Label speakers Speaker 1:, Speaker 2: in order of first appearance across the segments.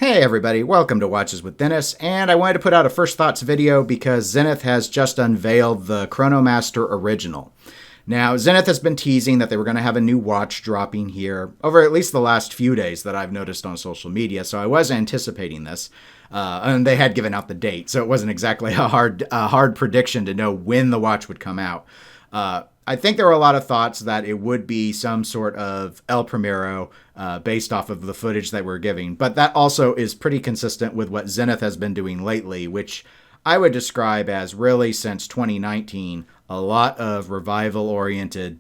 Speaker 1: Hey everybody, welcome to Watches with Dennis, and I wanted to put out a first thoughts video because Zenith has just unveiled the Chronomaster Original. Now, Zenith has been teasing that they were going to have a new watch dropping here over at least the last few days that I've noticed on social media, so I was anticipating this. And they had given out the date, so it wasn't exactly a hard prediction to know when the watch would come out. I think there were a lot of thoughts that it would be some sort of El Primero based off of the footage that we're giving. But that also is pretty consistent with what Zenith has been doing lately, which I would describe as really since 2019, a lot of revival-oriented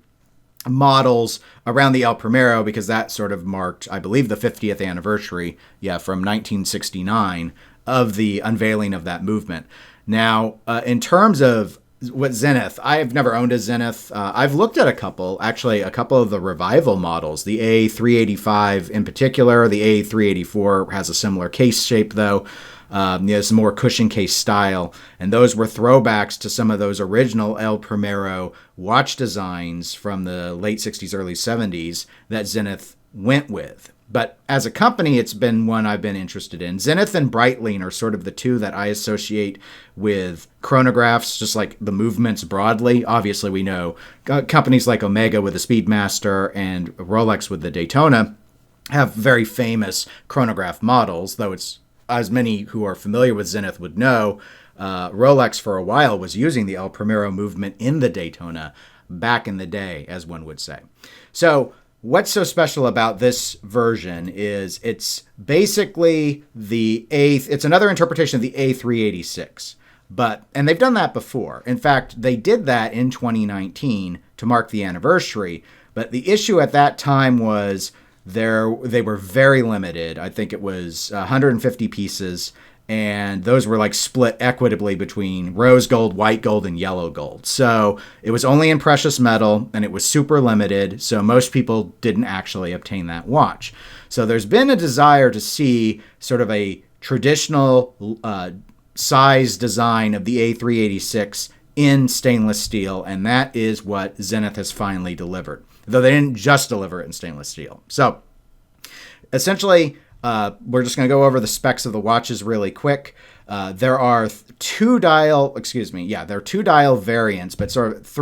Speaker 1: models around the El Primero, because that sort of marked, I believe, the 50th anniversary, from 1969 of the unveiling of that movement. Now, in terms of what Zenith, I've never owned a Zenith. I've looked at a couple of the revival models. The A385 in particular. The A384 has a similar case shape though. It's a more cushion case style. And those were throwbacks to some of those original El Primero watch designs from the late 60s, early 70s that Zenith went with. But as a company, it's been one I've been interested in. Zenith and Breitling are sort of the two that I associate with chronographs, just like the movements broadly. Obviously, we know companies like Omega with the Speedmaster and Rolex with the Daytona have very famous chronograph models, though it's, as many who are familiar with Zenith would know, Rolex for a while was using the El Primero movement in the Daytona back in the day, as one would say. So what's so special about this version is it's basically it's another interpretation of the A386. And they've done that before. In fact, they did that in 2019 to mark the anniversary. But the issue at that time was they were very limited. I think it was 150 pieces. And those were like split equitably between rose gold, white gold, and yellow gold. So it was only in precious metal and it was super limited. So most people didn't actually obtain that watch. So there's been a desire to see sort of a traditional size design of the A386 in stainless steel. And that is what Zenith has finally delivered, though they didn't just deliver it in stainless steel. So essentially, we're just going to go over the specs of the watches really quick. There are two dial variants, but sort of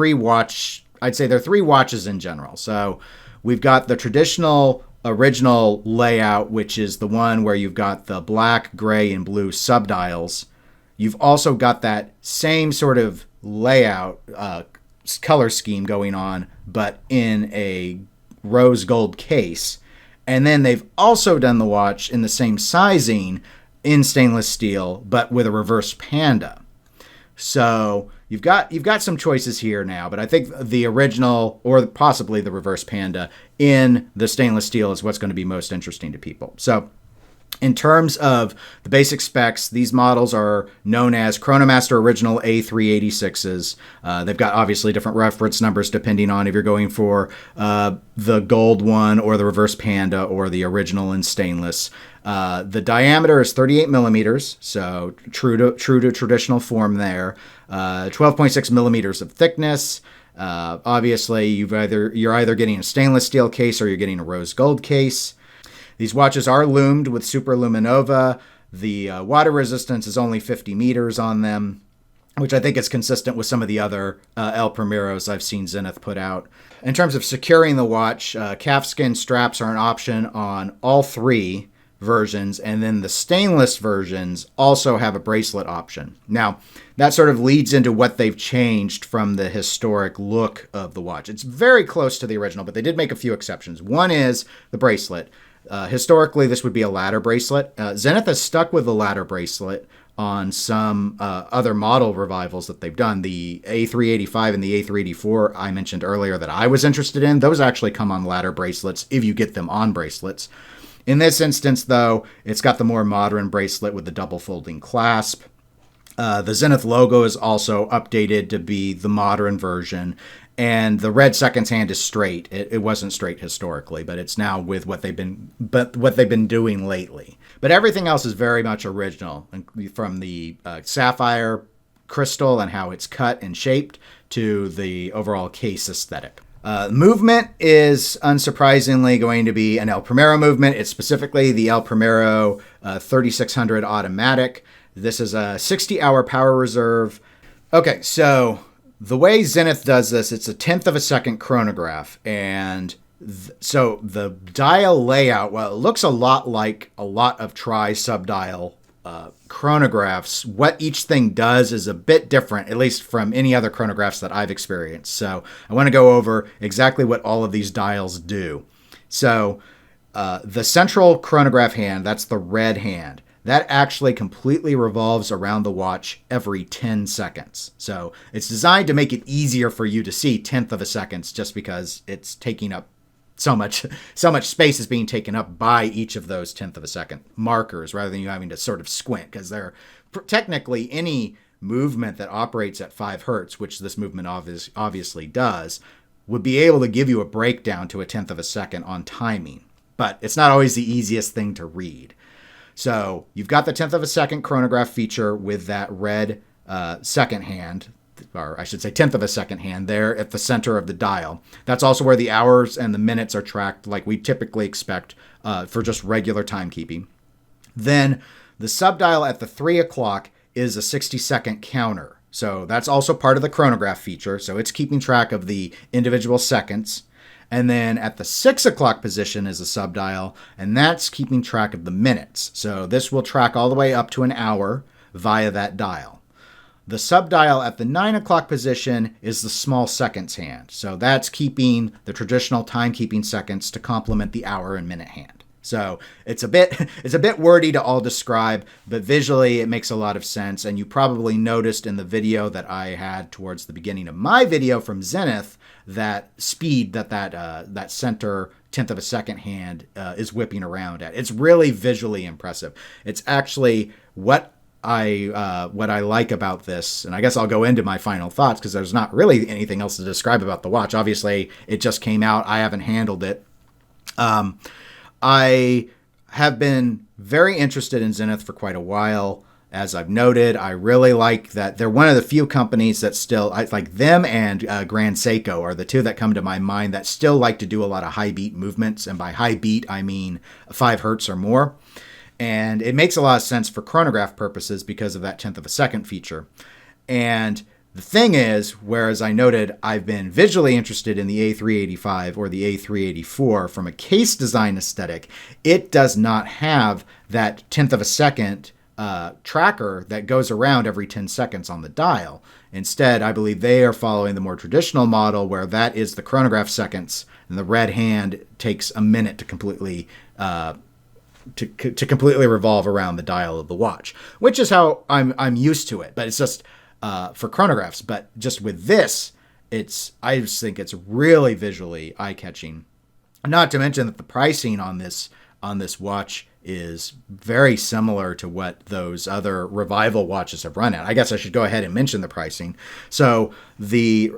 Speaker 1: I'd say there are three watches in general. So we've got the traditional original layout, which is the one where you've got the black, gray, and blue subdials. You've also got that same sort of layout, color scheme going on, but in a rose gold case. And then they've also done the watch in the same sizing in stainless steel, but with a reverse panda. So you've got some choices here now, but I think the original or possibly the reverse panda in the stainless steel is what's going to be most interesting to people. So in terms of the basic specs, these models are known as Chronomaster Original A386s. They've got obviously different reference numbers depending on if you're going for the gold one or the reverse panda or the original in stainless. The diameter is 38 millimeters, so true to traditional form there. 12.6 millimeters of thickness. Obviously, you're either getting a stainless steel case or you're getting a rose gold case. These watches are loomed with super luminova. The water resistance is only 50 meters on them, which I think is consistent with some of the other El Primeros I've seen Zenith put out. In terms of securing the watch, calfskin straps are an option on all three versions, and then the stainless versions also have a bracelet option. Now, that sort of leads into what they've changed from the historic look of the watch. It's very close to the original, but they did make a few exceptions. One is the bracelet. Historically, this would be a ladder bracelet. Zenith has stuck with the ladder bracelet on some other model revivals that they've done. The A385 and the A384 I mentioned earlier that I was interested in, those actually come on ladder bracelets if you get them on bracelets. In this instance, though, it's got the more modern bracelet with the double folding clasp. The Zenith logo is also updated to be the modern version. And the red seconds hand is straight. It wasn't straight historically, but it's now with what they've been doing lately. But everything else is very much original, from the sapphire crystal and how it's cut and shaped to the overall case aesthetic. Movement is unsurprisingly going to be an El Primero movement. It's specifically the El Primero 3600 automatic. This is a 60-hour power reserve. Okay, so the way Zenith does this, it's a 1/10 of a second chronograph. And so the dial layout, well, it looks a lot like a lot of tri-subdial chronographs. What each thing does is a bit different, at least from any other chronographs that I've experienced. So I want to go over exactly what all of these dials do. So the central chronograph hand, that's the red hand, that actually completely revolves around the watch every 10 seconds. So it's designed to make it easier for you to see 1/10 of a second, just because it's taking up so much space is being taken up by each of those 1/10 of a second markers, rather than you having to sort of squint, because they're technically any movement that operates at 5 hertz, which this movement obviously does, would be able to give you a breakdown to a 1/10 of a second on timing. But it's not always the easiest thing to read. So you've got the 1/10 of a second chronograph feature with that red second hand, or I should say 1/10 of a second hand there at the center of the dial. That's also where the hours and the minutes are tracked like we typically expect for just regular timekeeping. Then the subdial at the 3 o'clock is a 60-second counter. So that's also part of the chronograph feature. So it's keeping track of the individual seconds. And then at the 6 o'clock position is a subdial, and that's keeping track of the minutes. So this will track all the way up to an hour via that dial. The subdial at the 9 o'clock position is the small seconds hand. So that's keeping the traditional timekeeping seconds to complement the hour and minute hand. So it's a bit wordy to all describe, but visually it makes a lot of sense. And you probably noticed in the video that I had towards the beginning of my video from Zenith, that speed that center 1/10 of a second hand is whipping around at. It's really visually impressive. It's actually what I like about this, and I guess I'll go into my final thoughts, because there's not really anything else to describe about the watch. Obviously, it just came out. I haven't handled it. I have been very interested in Zenith for quite a while. As I've noted, I really like that they're one of the few companies that still, I like them, and Grand Seiko are the two that come to my mind that still like to do a lot of high beat movements. And by high beat, I mean 5 hertz or more. And it makes a lot of sense for chronograph purposes because of that 1/10 of a second feature. And the thing is, whereas I noted I've been visually interested in the A385 or the A384 from a case design aesthetic, it does not have that 1/10 of a second tracker that goes around every 10 seconds on the dial. Instead, I believe they are following the more traditional model, where that is the chronograph seconds, and the red hand takes a minute to completely completely revolve around the dial of the watch, which is how I'm used to it. But it's just for chronographs. But just with this, I just think it's really visually eye-catching. Not to mention that the pricing on this watch is very similar to what those other revival watches have run at. I guess I should go ahead and mention the pricing. So the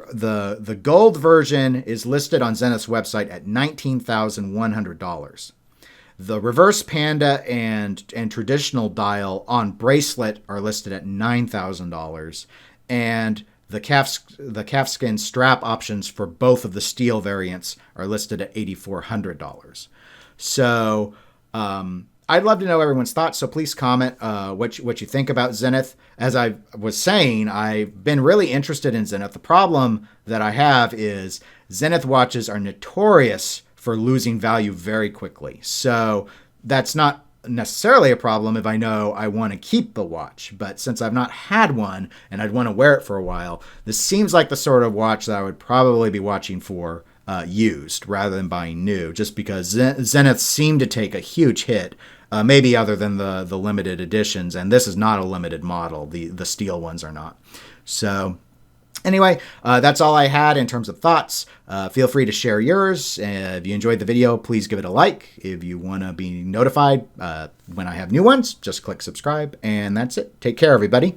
Speaker 1: gold version is listed on Zenith's website at $19,100. The reverse panda and traditional dial on bracelet are listed at $9,000, and the calfskin strap options for both of the steel variants are listed at $8,400. So I'd love to know everyone's thoughts, so please comment what you think about Zenith. As I was saying, I've been really interested in Zenith. The problem that I have is Zenith watches are notorious for losing value very quickly. So that's not necessarily a problem if I know I want to keep the watch. But since I've not had one and I'd want to wear it for a while, this seems like the sort of watch that I would probably be watching for used rather than buying new, just because Zenith seemed to take a huge hit, maybe other than the limited editions. And this is not a limited model. The steel ones are not. So anyway, that's all I had in terms of thoughts. Feel free to share yours. If you enjoyed the video, please give it a like. If you want to be notified when I have new ones, just click subscribe. And that's it. Take care, everybody.